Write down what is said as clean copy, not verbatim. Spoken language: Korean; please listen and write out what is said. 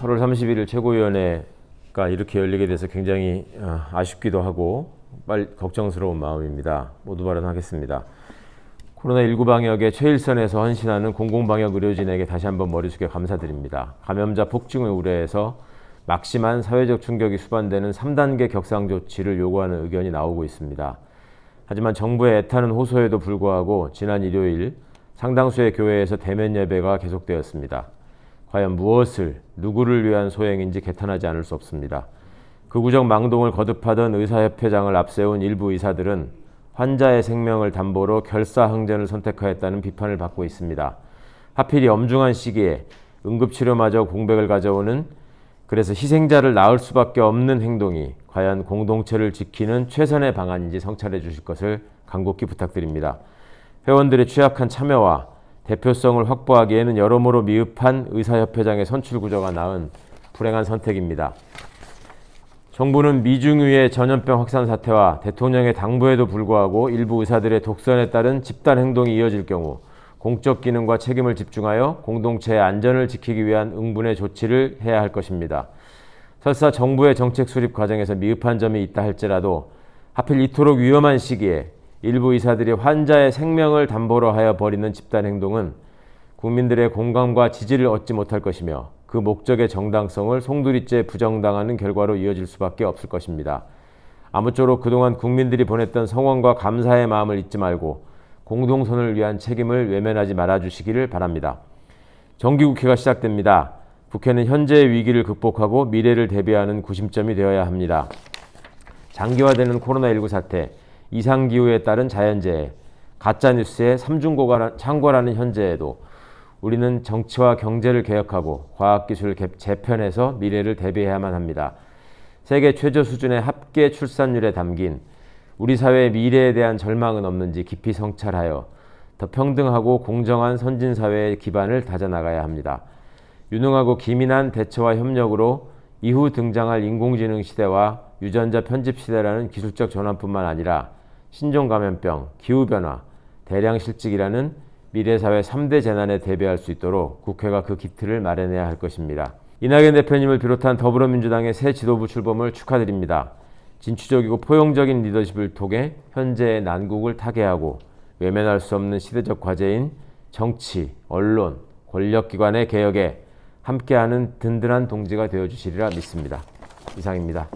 8월 31일 최고위원회가 이렇게 열리게 돼서 굉장히 아쉽기도 하고 걱정스러운 마음입니다. 모두 발언하겠습니다. 코로나19 방역의 최일선에서 헌신하는 공공방역 의료진에게 다시 한번 머리 숙여 감사드립니다. 감염자 폭증을 우려해서 막심한 사회적 충격이 수반되는 3단계 격상 조치를 요구하는 의견이 나오고 있습니다. 하지만 정부의 애타는 호소에도 불구하고 지난 일요일 상당수의 교회에서 대면 예배가 계속되었습니다. 과연 무엇을, 누구를 위한 소행인지 개탄하지 않을 수 없습니다. 극우적 망동을 거듭하던 의사협회장을 앞세운 일부 의사들은 환자의 생명을 담보로 결사항전을 선택하였다는 비판을 받고 있습니다. 하필 이 엄중한 시기에 응급치료마저 공백을 가져오는, 그래서 희생자를 낳을 수밖에 없는 행동이 과연 공동체를 지키는 최선의 방안인지 성찰해 주실 것을 간곡히 부탁드립니다. 회원들의 취약한 참여와 대표성을 확보하기에는 여러모로 미흡한 의사협회장의 선출구조가 낳은 불행한 선택입니다. 정부는 미중유의 전염병 확산 사태와 대통령의 당부에도 불구하고 일부 의사들의 독선에 따른 집단 행동이 이어질 경우 공적 기능과 책임을 집중하여 공동체의 안전을 지키기 위한 응분의 조치를 해야 할 것입니다. 설사 정부의 정책 수립 과정에서 미흡한 점이 있다 할지라도 하필 이토록 위험한 시기에 일부 의사들이 환자의 생명을 담보로 하여 벌이는 집단 행동은 국민들의 공감과 지지를 얻지 못할 것이며 그 목적의 정당성을 송두리째 부정당하는 결과로 이어질 수밖에 없을 것입니다. 아무쪼록 그동안 국민들이 보냈던 성원과 감사의 마음을 잊지 말고 공동선을 위한 책임을 외면하지 말아주시기를 바랍니다. 정기국회가 시작됩니다. 국회는 현재의 위기를 극복하고 미래를 대비하는 구심점이 되어야 합니다. 장기화되는 코로나19 사태, 이상기후에 따른 자연재해, 가짜뉴스의 삼중고가 창궐하는 현재에도 우리는 정치와 경제를 개혁하고 과학기술을 재편해서 미래를 대비해야만 합니다. 세계 최저 수준의 합계 출산율에 담긴 우리 사회의 미래에 대한 절망은 없는지 깊이 성찰하여 더 평등하고 공정한 선진사회의 기반을 다져나가야 합니다. 유능하고 기민한 대처와 협력으로 이후 등장할 인공지능 시대와 유전자 편집 시대라는 기술적 전환뿐만 아니라 신종감염병, 기후변화, 대량실직이라는 미래사회 3대 재난에 대비할 수 있도록 국회가 그 기틀을 마련해야 할 것입니다. 이낙연 대표님을 비롯한 더불어민주당의 새 지도부 출범을 축하드립니다. 진취적이고 포용적인 리더십을 통해 현재의 난국을 타개하고 외면할 수 없는 시대적 과제인 정치, 언론, 권력기관의 개혁에 함께하는 든든한 동지가 되어주시리라 믿습니다. 이상입니다.